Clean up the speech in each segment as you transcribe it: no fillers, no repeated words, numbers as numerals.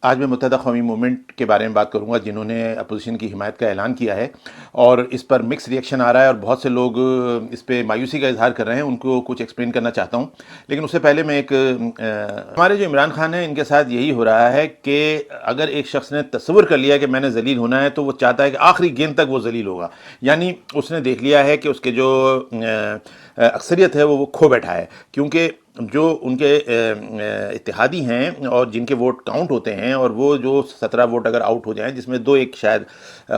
آج میں متحدہ قومی موومنٹ کے بارے میں بات کروں گا جنہوں نے اپوزیشن کی حمایت کا اعلان کیا ہے، اور اس پر مکس ری ایکشن آ رہا ہے اور بہت سے لوگ اس پہ مایوسی کا اظہار کر رہے ہیں. ان کو کچھ ایکسپلین کرنا چاہتا ہوں، لیکن اس سے پہلے میں ہمارے جو عمران خان ہیں ان کے ساتھ یہی ہو رہا ہے کہ اگر ایک شخص نے تصور کر لیا کہ میں نے ذلیل ہونا ہے تو وہ چاہتا ہے کہ آخری گیند تک وہ ذلیل ہوگا. یعنی اس نے دیکھ لیا ہے کہ اس کے جو اکثریت ہے وہ کھو بیٹھا ہے، کیونکہ جو ان کے اتحادی ہیں اور جن کے ووٹ کاؤنٹ ہوتے ہیں، اور وہ جو 17 ووٹ اگر آؤٹ ہو جائیں جس میں 2 ایک شاید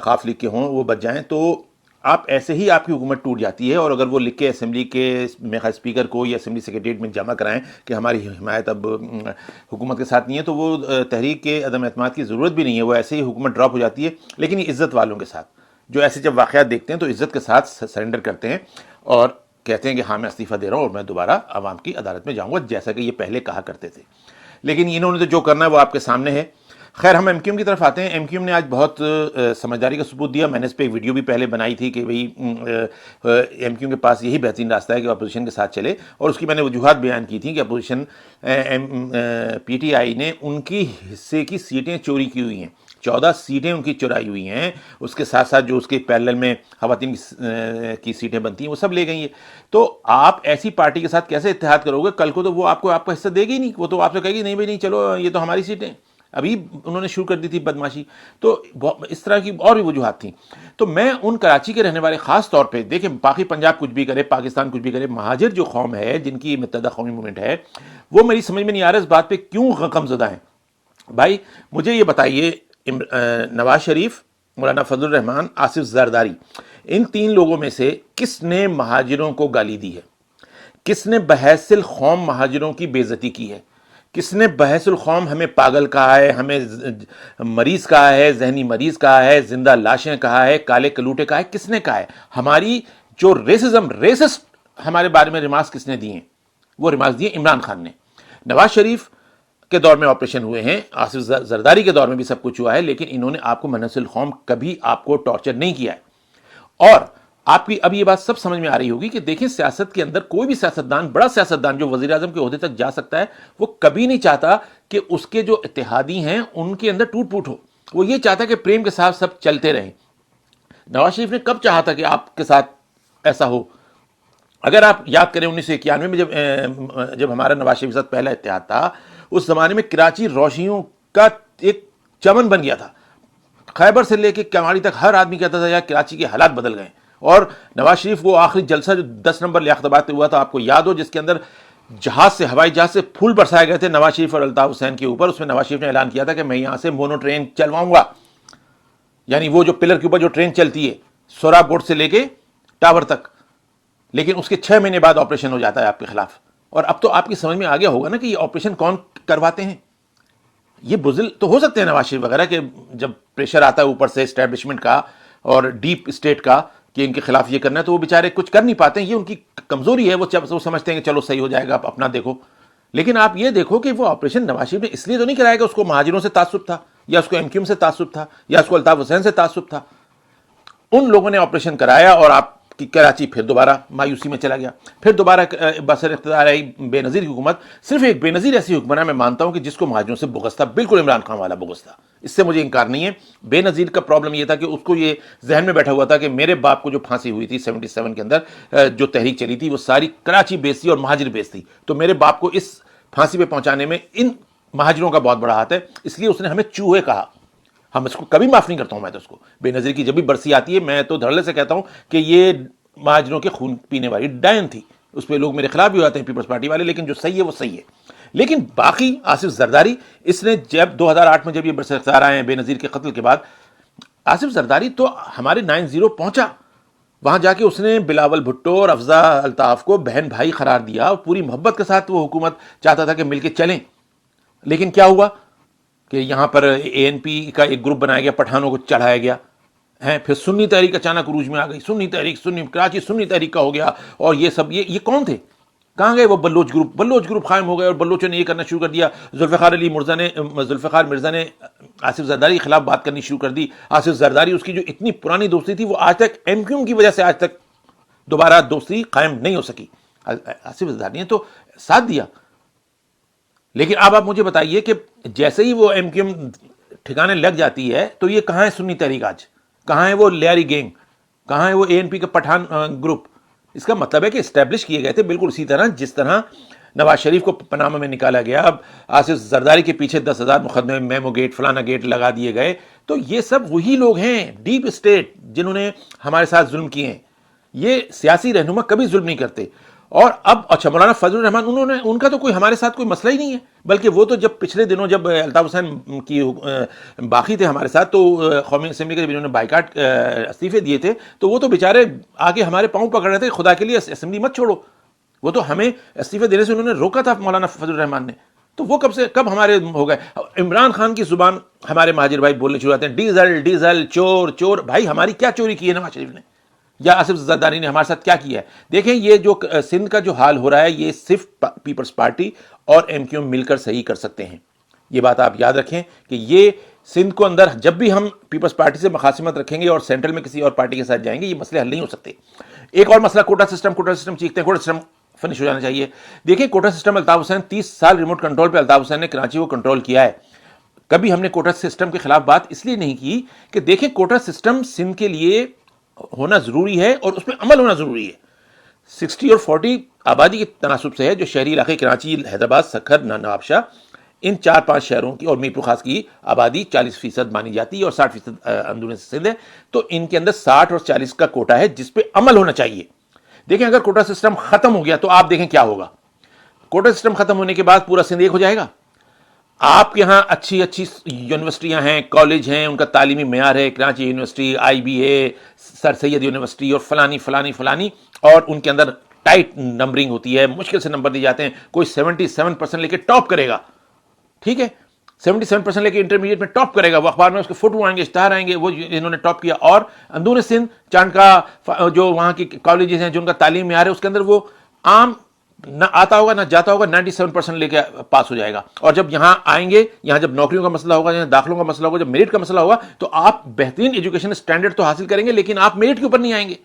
خاص لیگ کے ہوں وہ بچ جائیں، تو آپ ایسے ہی آپ کی حکومت ٹوٹ جاتی ہے. اور اگر وہ لکھ کے اسمبلی کے اسپیکر کو یا اسمبلی سیکریٹریٹ میں جمع کرائیں کہ ہماری حمایت اب حکومت کے ساتھ نہیں ہے، تو وہ تحریک کے عدم اعتماد کی ضرورت بھی نہیں ہے، وہ ایسے ہی حکومت ڈراپ ہو جاتی ہے. لیکن یہ عزت والوں کے ساتھ جو ایسے جب واقعات دیکھتے ہیں تو عزت کے ساتھ سرنڈر کرتے ہیں اور کہتے ہیں کہ ہاں میں استعفیٰ دے رہا ہوں اور میں دوبارہ عوام کی عدالت میں جاؤں گا، جیسا کہ یہ پہلے کہا کرتے تھے. لیکن انہوں نے تو جو کرنا ہے وہ آپ کے سامنے ہے. خیر، ہم ایم کیو ایم کی طرف آتے ہیں. ایم کیو ایم نے آج بہت سمجھداری کا ثبوت دیا. میں نے اس پہ ایک ویڈیو بھی پہلے بنائی تھی کہ بھئی ایم کیو ایم کے پاس یہی بہترین راستہ ہے کہ وہ اپوزیشن کے ساتھ چلے، اور اس کی میں نے وجوہات بیان کی تھیں کہ اپوزیشن پی ٹی آئی نے ان کی حصے کی سیٹیں چوری کی ہوئی ہیں. 14 سیٹیں ان کی چرائی ہوئی ہیں. اس کے ساتھ ساتھ جو اس کے پیرلل میں خواتین کی سیٹیں بنتی ہیں وہ سب لے گئی ہیں. تو آپ ایسی پارٹی کے ساتھ کیسے اتحاد کرو گے؟ کل کو تو وہ آپ کا حصہ دے گی نہیں، وہ تو آپ سے کہے گی نہیں بھائی نہیں، چلو یہ تو ہماری سیٹیں. ابھی انہوں نے شروع کر دی تھی بدماشی. تو اس طرح کی اور بھی وجوہات تھیں. تو میں ان کراچی کے رہنے والے خاص طور پہ دیکھیں، باقی پنجاب کچھ بھی کرے، پاکستان کچھ بھی کرے، مہاجر جو قوم ہے جن کی متحدہ قومی موومنٹ ہے، وہ میری سمجھ میں نہیں آ رہا اس بات پہ کیوں غم زدہ ہیں. بھائی مجھے یہ بتائیے، نواز شریف، مولانا فضل الرحمان، آصف زرداری، ان 3 لوگوں میں سے کس نے مہاجروں کو گالی دی ہے؟ کس نے بحیث القوم مہاجروں کی بے عزتی کی ہے؟ کس نے بحیث القوم ہمیں پاگل کہا ہے، ہمیں مریض کہا ہے، ذہنی مریض کہا ہے، زندہ لاشیں کہا ہے، کالے کلوٹے کہا ہے؟ کس نے کہا ہے؟ ہماری جو ریسسٹ ہمارے بارے میں ریمارکس کس نے دیے ہیں؟ وہ ریمارکس دیے عمران خان نے. نواز شریف کے دور میں آپریشن ہوئے ہیں، آصف زرداری کے دور میں بھی سب کچھ ہوا ہے، لیکن انہوں نے آپ کو منحصر القوم کبھی آپ کو ٹارچر نہیں کیا ہے. اور آپ کی اب یہ بات سب سمجھ میں آ رہی ہوگی کہ دیکھیں، سیاست کے اندر کوئی بھی سیاستدان، بڑا سیاستدان جو وزیر اعظم کے عہدے تک جا سکتا ہے، وہ کبھی نہیں چاہتا کہ اس کے جو اتحادی ہیں ان کے اندر ٹوٹ پوٹ ہو. وہ یہ چاہتا ہے کہ پریم کے ساتھ سب چلتے رہیں. نواز شریف نے کب چاہا تھا کہ آپ کے ساتھ ایسا ہو؟ اگر آپ یاد کریں 1991 میں جب ہمارا نواز شریف کے ساتھ پہلا اتحاد تھا، اس زمانے میں کراچی روشنیوں کا ایک چمن بن گیا تھا. خیبر سے لے کے کماڑی تک ہر آدمی کہتا تھا یار کراچی کے حالات بدل گئے. اور نواز شریف وہ آخری جلسہ جو 10 نمبر لیاقت آباد پہ ہوا تھا، آپ کو یاد ہو، جس کے اندر جہاز سے، ہوائی جہاز سے پھول برسائے گئے تھے نواز شریف اور الطاف حسین کے اوپر. اس میں نواز شریف نے اعلان کیا تھا کہ میں یہاں سے مونو ٹرین چلواؤں گا، یعنی وہ جو پلر کے اوپر جو ٹرین چلتی ہے سوراب بورڈ سے لے کے ٹاور تک. لیکن اس کے 6 مہینے بعد آپریشن ہو جاتا ہے آپ کے خلاف. اور اب تو آپ کی سمجھ میں آ گیا ہوگا نا کہ یہ آپریشن کون کرواتے ہیں. یہ بزل تو ہو سکتے ہیں نواز شریف وغیرہ کہ جب پریشر آتا ہے اوپر سے اسٹیبلشمنٹ کا اور ڈیپ اسٹیٹ کا کہ ان کے خلاف یہ کرنا ہے، تو وہ بیچارے کچھ کر نہیں پاتے ہیں. یہ ان کی کمزوری ہے. وہ سمجھتے ہیں کہ چلو صحیح ہو جائے گا، آپ اپنا دیکھو. لیکن آپ یہ دیکھو کہ وہ آپریشن نواز شریف نے اس لیے تو نہیں کرایا کہ اس کو مہاجروں سے تعصب تھا، یا اس کو ایم کیو ایم سے تعصب تھا، یا اس کو الطاف حسین سے تعصب تھا. ان لوگوں نے آپریشن کرایا اور آپ کی کراچی پھر دوبارہ مایوسی میں چلا گیا. پھر دوبارہ بسر اقتدار آئی بے نظیر کی حکومت. صرف ایک بے نظیر ایسی حکمراں میں مانتا ہوں کہ جس کو مہاجروں سے بغض تھا، بالکل عمران خان والا بغض تھا. اس سے مجھے انکار نہیں ہے. بے نظیر کا پرابلم یہ تھا کہ اس کو یہ ذہن میں بیٹھا ہوا تھا کہ میرے باپ کو جو پھانسی ہوئی تھی 77 کے اندر، جو تحریک چلی تھی وہ ساری کراچی بیس تھی اور مہاجر بیس تھی. تو میرے باپ کو اس پھانسی پہ پہنچانے میں ان مہاجروں کا بہت بڑا ہاتھ ہے. اس لیے اس نے ہمیں چوہے کہا. ہم اس کو کبھی معاف نہیں کرتا ہوں. میں تو اس کو بے نظیر کی جب بھی برسی آتی ہے میں تو دھڑلے سے کہتا ہوں کہ یہ مہاجروں کے خون پینے والی ڈائن تھی. اس پہ لوگ میرے خلاف بھی ہوتے ہیں، پیپلز پارٹی والے، لیکن جو صحیح ہے وہ صحیح ہے. لیکن باقی آصف زرداری، اس نے جب 2008 میں جب یہ برسر اختیار آئے ہیں بے نظیر کے قتل کے بعد، آصف زرداری تو ہمارے 90 پہنچا. وہاں جا کے اس نے بلاول بھٹو اور افزا الطاف کو بہن بھائی قرار دیا اور پوری محبت کے ساتھ وہ حکومت چاہتا تھا کہ مل کے چلیں. لیکن کیا ہوا کہ یہاں پر اے این پی کا ایک گروپ بنایا گیا، پٹھانوں کو چڑھایا گیا ہے. پھر سنی تحریک اچانک عروج میں آ گئی. سنی تحریک، کراچی سنی تحریک کا ہو گیا. اور یہ سب یہ کون تھے؟ کہاں گئے وہ بلوچ گروپ قائم ہو گئے اور بلوچوں نے یہ کرنا شروع کر دیا. ذوالفقار مرزا نے آصف زرداری کے خلاف بات کرنی شروع کر دی. آصف زرداری، اس کی جو اتنی پرانی دوستی تھی، وہ آج تک ایم کیو ایم کی وجہ سے آج تک دوبارہ دوستی قائم نہیں ہو سکی. آصف زرداری نے تو ساتھ دیا. لیکن اب آپ مجھے بتائیے کہ جیسے ہی وہ ایم کیو ایم ٹھکانے لگ جاتی ہے تو یہ کہاں ہے سنی تحریک آج؟ کہاں ہے وہ لیاری گینگ؟ کہاں ہے وہ اے این پی کا پٹھان گروپ؟ اس کا مطلب ہے کہ اسٹیبلش کیے گئے تھے بالکل اسی طرح جس طرح نواز شریف کو پناما میں نکالا گیا، اب آصف زرداری کے پیچھے 10,000 مقدمے، میمو گیٹ فلانا گیٹ لگا دیے گئے. تو یہ سب وہی لوگ ہیں ڈیپ اسٹیٹ جنہوں نے ہمارے ساتھ ظلم کیے ہیں. یہ سیاسی رہنما کبھی ظلم نہیں کرتے. اور اب اچھا مولانا فضل الرحمان ان کا تو کوئی ہمارے ساتھ کوئی مسئلہ ہی نہیں ہے، بلکہ وہ تو جب پچھلے دنوں جب الطاف حسین کی باقی تھے ہمارے ساتھ تو قومی اسمبلی کے جب انہوں نے بائیکاٹ استعفے دیے تھے تو وہ تو بیچارے آگے ہمارے پاؤں پکڑ رہے تھے، خدا کے لیے اسمبلی مت چھوڑو. وہ تو ہمیں استعفے دینے سے انہوں نے روکا تھا مولانا فضل الرحمان نے. تو وہ کب ہمارے ہو گئے؟ عمران خان کی زبان ہمارے مہاجر بھائی بولنے شروع ہوتے ہیں، ڈیزل ڈیزل چور چور. بھائی ہماری کیا چوری کی ہے نواز شریف نے یا آصف زرداری نے ہمارے ساتھ کیا کیا ہے؟ دیکھیں یہ جو سندھ کا جو حال ہو رہا ہے یہ صرف پیپلز پارٹی اور ایم کیو ایم مل کر صحیح کر سکتے ہیں. یہ بات آپ یاد رکھیں کہ یہ سندھ کو اندر جب بھی ہم پیپلز پارٹی سے مخاصمت رکھیں گے اور سینٹرل میں کسی اور پارٹی کے ساتھ جائیں گے یہ مسئلے حل نہیں ہو سکتے. ایک اور مسئلہ کوٹا سسٹم چیختے ہیں، کوٹا سسٹم فنش ہو جانا چاہیے. دیکھیں کوٹا سسٹم الطاف حسین 30 سال ریموٹ کنٹرول پہ الطاف حسین نے کراچی کو کنٹرول کیا ہے. کبھی ہم نے کوٹا سسٹم کے خلاف بات اس لیے نہیں کی کہ دیکھیں کوٹا سسٹم سندھ کے لیے ہونا ضروری ہے اور اس پہ عمل ہونا ضروری ہے. 60 اور 40 آبادی کے تناسب سے ہے جو شہری علاقے کراچی، حیدرآباد، سکھر، نوابشاہ، ان 4-5 شہروں کی اور میرپور خاص کی آبادی 40% مانی جاتی ہے اور 60% اندرون سندھ ہے. تو ان کے اندر 60 اور 40 کا کوٹا ہے جس پہ عمل ہونا چاہیے. دیکھیں اگر کوٹا سسٹم ختم ہو گیا تو آپ دیکھیں کیا ہوگا. کوٹا سسٹم ختم ہونے کے بعد پورا سندھ ایک ہو جائے گا. آپ کے یہاں اچھی یونیورسٹیاں ہیں، کالج ہیں، ان کا تعلیمی معیار ہے، Karachi university, I B A, sir Syed university اور فلانی اور ان کے اندر ٹائٹ نمبرنگ ہوتی ہے، مشکل سے نمبر دی جاتے ہیں. کوئی 77% لے کے ٹاپ کرے گا، ٹھیک ہے، 77% لے کے انٹرمیڈیٹ میں ٹاپ کرے گا، وہ اخبار میں اس کے فوٹو آئیں گے، اشتہار آئیں گے، وہ انہوں نے ٹاپ کیا. اور اندور سندھ چاند کا جو وہاں کی کالجز ہیں جو ان کا تعلیم معیار ہے اس کے اندر وہ عام نہ آتا ہوگا نہ جاتا ہوگا 97% لے کے پاس ہو جائے گا. اور جب یہاں آئیں گے، یہاں جب نوکریوں کا مسئلہ ہوگا، یہاں داخلوں کا مسئلہ ہوگا، جب میرٹ کا مسئلہ ہوگا تو آپ بہترین ایجوکیشن اسٹینڈرڈ تو حاصل کریں گے لیکن آپ میرٹ کے اوپر نہیں آئیں گے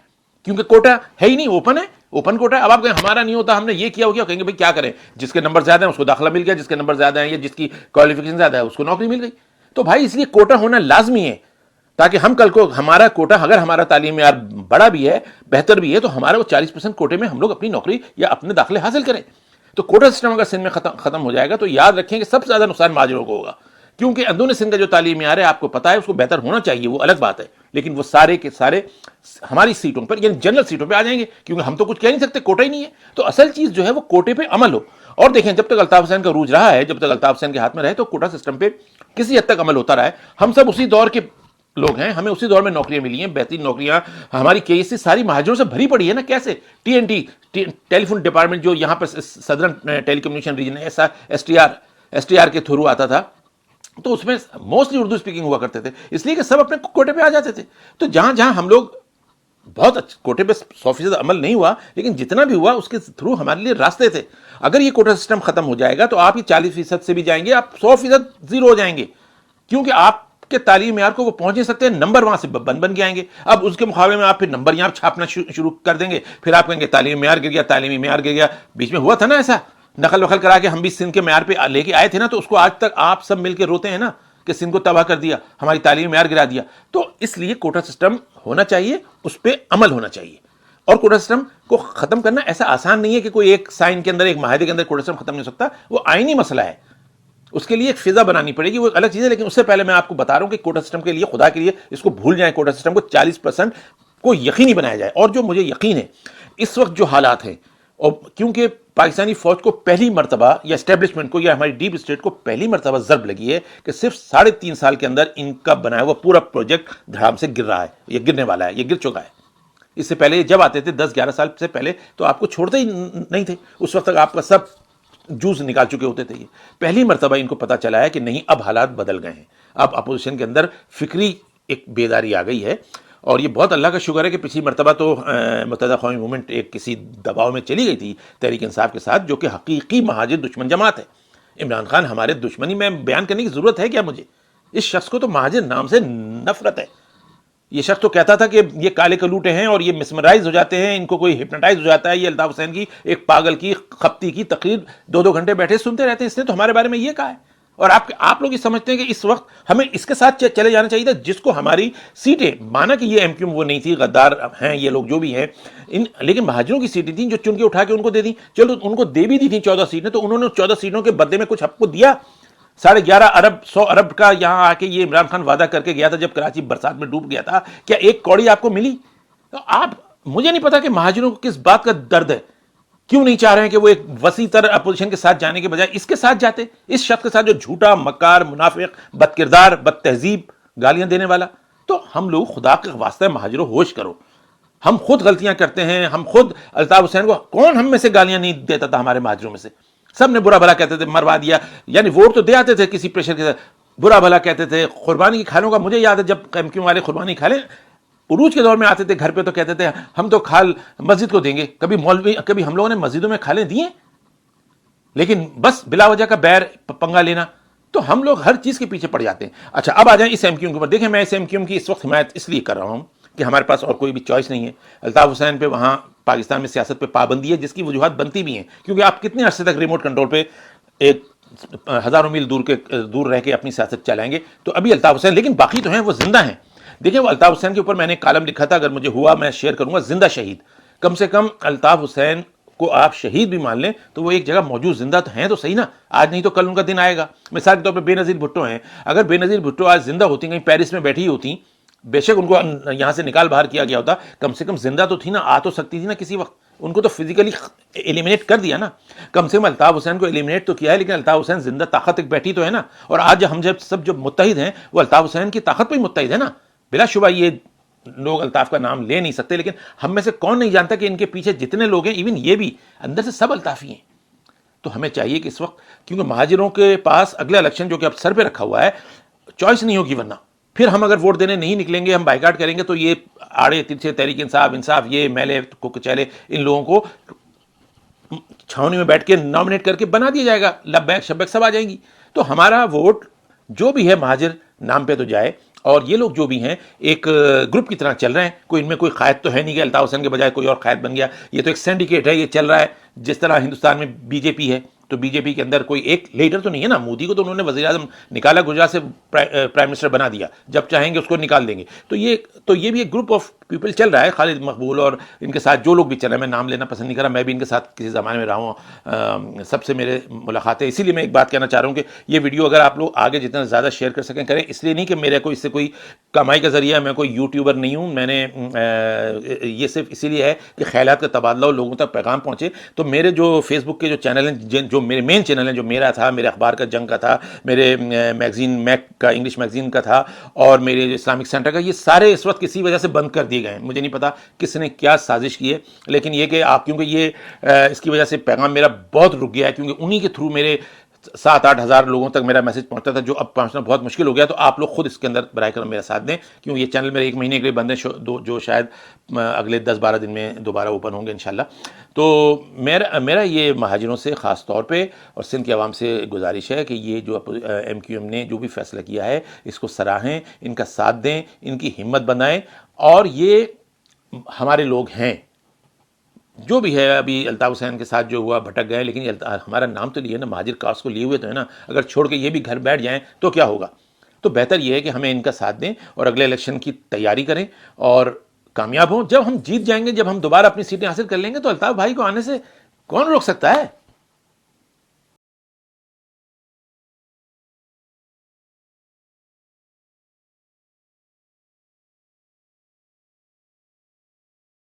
کیونکہ کوٹا ہے ہی نہیں، اوپن ہے، اوپن کوٹا ہے. اب آپ کہیں ہمارا نہیں ہوتا، ہم نے یہ کیا ہو گیا، کہیں گے بھائی کیا کریں، جس کے نمبر زیادہ ہیں اس کو داخلہ مل گیا، جس کے نمبر زیادہ ہیں یا جس کی کوالیفیکیشن زیادہ ہے اس کو نوکری مل گئی. تو بھائی اس لیے کوٹا ہونا لازمی ہے تاکہ ہم کل کو ہمارا کوٹا اگر ہمارا تعلیم معیار بڑا بھی ہے، بہتر بھی ہے تو ہمارا وہ 40% کوٹے میں ہم لوگ اپنی نوکری یا اپنے داخلے حاصل کریں. تو کوٹا سسٹم اگر سندھ میں ختم ہو جائے گا تو یاد رکھیں کہ سب سے زیادہ نقصان مہاجروں کو ہوگا کیونکہ اندرون سندھ کا جو تعلیم معیار ہے آپ کو پتا ہے اس کو بہتر ہونا چاہیے، وہ الگ بات ہے، لیکن وہ سارے کے سارے ہماری سیٹوں پر یعنی جنرل سیٹوں پہ آ جائیں گے کیونکہ ہم تو کچھ کہہ نہیں سکتے، کوٹا ہی نہیں ہے. تو اصل چیز جو ہے وہ کوٹے پہ عمل ہو. اور دیکھیں جب تک الطاف حسین کا عروج رہا ہے، جب تک الطاف حسین کے ہاتھ میں رہے تو کوٹا سسٹم پہ کسی حد تک عمل ہوتا رہا ہے. ہم سب اسی دور کے لوگ ہیں، ہمیں اسی دور میں نوکریاں ملی ہیں، بہترین نوکریاں. ہماری کے سی ساری مہاجروں سے بھری پڑی ہے نا. کیسے TNT ٹیلی فون ڈپارٹمنٹ جو یہاں پر سدرن ٹیلی کمیونیکیشن ریجن ہے، STR کے تھرو آتا تھا تو اس میں موسٹلی اردو اسپیکنگ ہوا کرتے تھے اس لیے کہ سب اپنے کوٹے پہ آ جاتے تھے. تو جہاں ہم لوگ بہت اچھے کوٹے پہ 100% عمل نہیں ہوا لیکن جتنا بھی ہوا اس کے تھرو ہمارے لیے راستے تھے. اگر یہ کوٹا سسٹم ختم ہو جائے گا تو آپ یہ 40% سے بھی جائیں گے، آپ 100% زیرو ہو جائیں گے کیونکہ آپ کے تعلیم معیار کو وہ پہنچ نہیں سکتے، نمبر وہاں سے بن کے آئیں گے. اب اس کے مقابلے میں آپ پھر نمبر یہاں چھاپنا شروع کر دیں گے، پھر آپ کہیں گے تعلیم معیار گر گیا، تعلیمی معیار گر گیا. بیچ میں ہوا تھا نا ایسا، نقل وقل کرا کے ہم بھی سندھ کے معیار پہ لے کے آئے تھے نا، تو اس کو آج تک آپ سب مل کے روتے ہیں نا کہ سندھ کو تباہ کر دیا، ہماری تعلیمی معیار گرا دیا. تو اس لیے کوٹا سسٹم ہونا چاہیے، اس پہ عمل ہونا چاہیے. اور کوٹا سسٹم کو ختم کرنا ایسا آسان نہیں ہے کہ کوئی ایک سائن کے اندر، ایک معاہدے کے اندر کوٹا سسٹم ختم نہیں ہو سکتا. وہ آئینی مسئلہ ہے، اس کے لیے ایک فضا بنانی پڑے گی، وہ الگ چیز ہے. لیکن اس سے پہلے میں آپ کو بتا رہا ہوں کہ کوٹا سسٹم کے لیے خدا کے لیے اس کو بھول جائیں، کوٹا سسٹم کو 40% کو یقینی بنایا جائے. اور جو مجھے یقین ہے اس وقت جو حالات ہیں، اور کیونکہ پاکستانی فوج کو پہلی مرتبہ یا اسٹیبلشمنٹ کو یا ہماری ڈیپ اسٹیٹ کو پہلی مرتبہ ضرب لگی ہے کہ صرف 3.5 سال کے اندر ان کا بنایا ہوا پورا پروجیکٹ دھڑام سے گر رہا ہے، یہ گرنے والا ہے، یہ گر چکا ہے. اس سے پہلے جب آتے تھے 10-11 سال سے پہلے تو آپ کو چھوڑتے ہی نہیں تھے، اس وقت تک آپ کا سب جوز نکال چکے ہوتے تھے. یہ پہلی مرتبہ ان کو پتا چلا ہے کہ نہیں اب حالات بدل گئے ہیں، اب اپوزیشن کے اندر فکری ایک بیداری آ گئی ہے. اور یہ بہت اللہ کا شکر ہے کہ پچھلی مرتبہ تو متحدہ قومی موومنٹ ایک کسی دباؤ میں چلی گئی تھی تحریک انصاف کے ساتھ، جو کہ حقیقی مہاجر دشمن جماعت ہے. عمران خان ہمارے دشمنی میں بیان کرنے کی ضرورت ہے کیا مجھے؟ اس شخص کو تو مہاجر نام سے نفرت ہے. یہ شخص تو کہتا تھا کہ یہ کالے کلوٹے ہیں اور یہ مسمرائز ہو جاتے ہیں، ان کو کوئی ہپنوٹائز ہو جاتا ہے، یہ الطاف حسین کی ایک پاگل کی خپتی کی تقریر 2 گھنٹے بیٹھے سنتے رہتے ہیں، اس نے تو ہمارے بارے میں یہ کہا ہے۔ اور آپ لوگ یہ سمجھتے ہیں کہ اس وقت ہمیں اس کے ساتھ چلے جانا چاہیے تھا جس کو ہماری سیٹیں، مانا کہ یہ ایم کیو وہ نہیں تھی، غدار ہیں یہ لوگ جو بھی ہیں، لیکن مہاجروں کی سیٹیں تھیں جو چن کے اٹھا کے ان کو دے دیں، چلو ان کو دے بھی دی تھیں 14 سیٹیں، تو انہوں نے 14 سیٹوں کے بدلے میں کچھ ہم کو دیا؟ 11.5 ارب 100 ارب کا یہاں آ کے یہ عمران خان وعدہ کر کے گیا تھا جب کراچی برسات میں ڈوب گیا تھا، کیا ایک کوڑی آپ کو ملی؟ تو مجھے نہیں پتا کہ مہاجروں کو کس بات کا درد ہے، کیوں نہیں چاہ رہے ہیں کہ وہ ایک وسیع تر اپوزیشن کے ساتھ جانے کے بجائے اس کے ساتھ جاتے، اس شخص کے ساتھ جو جھوٹا، مکار، منافق، بد کردار، بد تہذیب، گالیاں دینے والا۔ تو ہم لوگ خدا کے واسطے مہاجروں ہوش کرو، ہم خود غلطیاں کرتے ہیں، ہم خود الطاف حسین کو کون ہم میں سے گالیاں نہیں دیتا تھا؟ ہمارے مہاجروں میں سے سب نے برا بھلا کہتے تھے، مروا دیا، یعنی ووٹ تو دے آتے تھے کسی پریشر کے ساتھ، برا بھلا کہتے تھے۔ قربانی کی کھالوں کا مجھے یاد ہے جب ایم کیو والے قربانی کھالیں عروج کے دور میں آتے تھے گھر پہ تو کہتے تھے ہم تو کھال مسجد کو دیں گے، کبھی ہم لوگوں نے مسجدوں میں کھالیں دیے؟ لیکن بس بلا وجہ کا بیر پنگا لینا، تو ہم لوگ ہر چیز کے پیچھے پڑ جاتے ہیں۔ اچھا اب آ جائیں اس ایم کیو کے اوپر۔ دیکھیں میں اس ایم کیو کی اس وقت حمایت اس لیے کر رہا ہوں کہ ہمارے پاس اور کوئی بھی چوائس نہیں ہے۔ الطاف حسین پہ وہاں پاکستان میں سیاست پہ پابندی ہے جس کی وجوہات بنتی بھی ہیں، کیونکہ آپ کتنے عرصے تک ریموٹ کنٹرول پہ ایک ہزاروں میل دور رہ کے اپنی سیاست چلائیں گے؟ تو ابھی الطاف حسین، لیکن باقی تو ہیں وہ زندہ ہیں۔ دیکھیں وہ الطاف حسین کے اوپر میں نے کالم لکھا تھا، اگر مجھے ہوا میں شیئر کروں گا، زندہ شہید۔ کم سے کم الطاف حسین کو آپ شہید بھی مان لیں تو وہ ایک جگہ موجود زندہ تو ہیں تو صحیح نا، آج نہیں تو کل ان کا دن آئے گا۔ مثال کے طور پہ بے نظیر بھٹو ہیں، اگر بے نظیر بھٹو آج زندہ ہوتی، کہیں پیرس میں بیٹھی ہوتی، بے شک ان کو یہاں سے نکال باہر کیا گیا ہوتا، کم سے کم زندہ تو تھی نا، آ تو سکتی تھی نا کسی وقت۔ ان کو تو فزیکلی ایلیمنیٹ کر دیا نا، کم سے کم الطاف حسین کو ایلیمنیٹ تو کیا ہے، لیکن الطاف حسین زندہ طاقت ایک بیٹھی تو ہے نا۔ اور آج ہم جو متحد ہیں وہ الطاف حسین کی طاقت پہ ہی متحد ہے نا۔ بلا شبہ یہ لوگ الطاف کا نام لے نہیں سکتے، لیکن ہم میں سے کون نہیں جانتا کہ ان کے پیچھے جتنے لوگ ہیں، ایون یہ بھی اندر سے سب الطافی ہیں۔ تو ہمیں چاہیے کہ اس وقت، کیونکہ مہاجروں کے پاس اگلا الیکشن جو کہ اب سر پہ رکھا ہوا ہے، چوائس نہیں ہوگی، ورنہ پھر ہم اگر ووٹ دینے نہیں نکلیں گے، ہم بائیکاٹ کریں گے، تو یہ آڑے ترچھے تحریک انصاف، یہ میلے کو کچیلے ان لوگوں کو چھاونی میں بیٹھ کے نامنیٹ کر کے بنا دیا جائے گا، لبیک شبیک سب آ جائیں گی۔ تو ہمارا ووٹ جو بھی ہے مہاجر نام پہ تو جائے، اور یہ لوگ جو بھی ہیں ایک گروپ کی طرح چل رہے ہیں، کوئی ان میں کوئی قائد تو ہے نہیں کہ الطاف حسین کے بجائے کوئی اور قائد بن گیا، یہ تو ایک سینڈیکیٹ ہے، یہ چل رہا ہے جس طرح ہندوستان میں بی جے پی ہے، تو بی جے پی کے اندر کوئی ایک لیڈر تو نہیں ہے نا۔ مودی کو تو انہوں نے وزیر اعظم نکالا، گجرات سے پرائم منسٹر بنا دیا، جب چاہیں گے اس کو نکال دیں گے۔ تو یہ بھی ایک گروپ آف پیپل چل رہا ہے، خالد مقبول اور ان کے ساتھ جو لوگ بھی چل رہے ہیں، میں نام لینا پسند نہیں کر رہا، میں بھی ان کے ساتھ کسی زمانے میں رہا ہوں، سب سے میرے ملاقات ہے۔ اسی لیے میں ایک بات کہنا چاہ رہا ہوں کہ یہ ویڈیو اگر آپ لوگ آگے جتنا زیادہ شیئر کر سکیں کریں، اس لیے نہیں کہ میرے کو اس سے کوئی کمائی کا ذریعہ ہے، میں کوئی یوٹیوبر نہیں ہوں، میں نے یہ صرف اسی لیے ہے کہ خیالات کا تبادلہ ہو، لوگوں تک پیغام پہنچے۔ تو میرے جو فیس بک کے جو چینل ہیں، جو میرے مین چینل ہیں، جو میرا تھا، میرے اخبار کا جنگ کا تھا، میرے میگزین میک کا انگلش میگزین کا تھا، اور میرے اسلامک سینٹر کا، یہ سارے اس وقت کسی وجہ سے بند کر دیے گئے ہیں۔ مجھے نہیں پتا کس نے کیا سازش کی ہے، لیکن یہ کہ آپ، کیونکہ یہ اس کی وجہ سے پیغام میرا بہت رک گیا ہے، کیونکہ انہی کے تھرو میرے 7-8 ہزار لوگوں تک میرا میسج پہنچتا تھا، جو اب پہنچنا بہت مشکل ہو گیا۔ تو آپ لوگ خود اس کے اندر برائے کرم میرا ساتھ دیں، کیونکہ یہ چینل میرے 1 مہینے کے لیے بند ہے، جو شاید اگلے 10-12 دن میں دوبارہ اوپن ہوں گے انشاءاللہ۔ تو میرا یہ مہاجروں سے خاص طور پہ اور سندھ کی عوام سے گزارش ہے کہ یہ جو ایم کیو ایم نے جو بھی فیصلہ کیا ہے، اس کو سراہیں، ان کا ساتھ دیں، ان کی ہمت بنائیں، اور یہ ہمارے لوگ ہیں جو بھی ہے۔ ابھی الطاف حسین کے ساتھ جو ہوا بھٹک گئے، لیکن ہمارا نام تو لیے نا، مہاجر کاسٹ کو لیے ہوئے تو ہے نا، اگر چھوڑ کے یہ بھی گھر بیٹھ جائیں تو کیا ہوگا؟ تو بہتر یہ ہے کہ ہمیں ان کا ساتھ دیں اور اگلے الیکشن کی تیاری کریں اور کامیاب ہوں۔ جب ہم جیت جائیں گے، جب ہم دوبارہ اپنی سیٹیں حاصل کر لیں گے، تو الطاف بھائی کو آنے سے کون روک سکتا ہے؟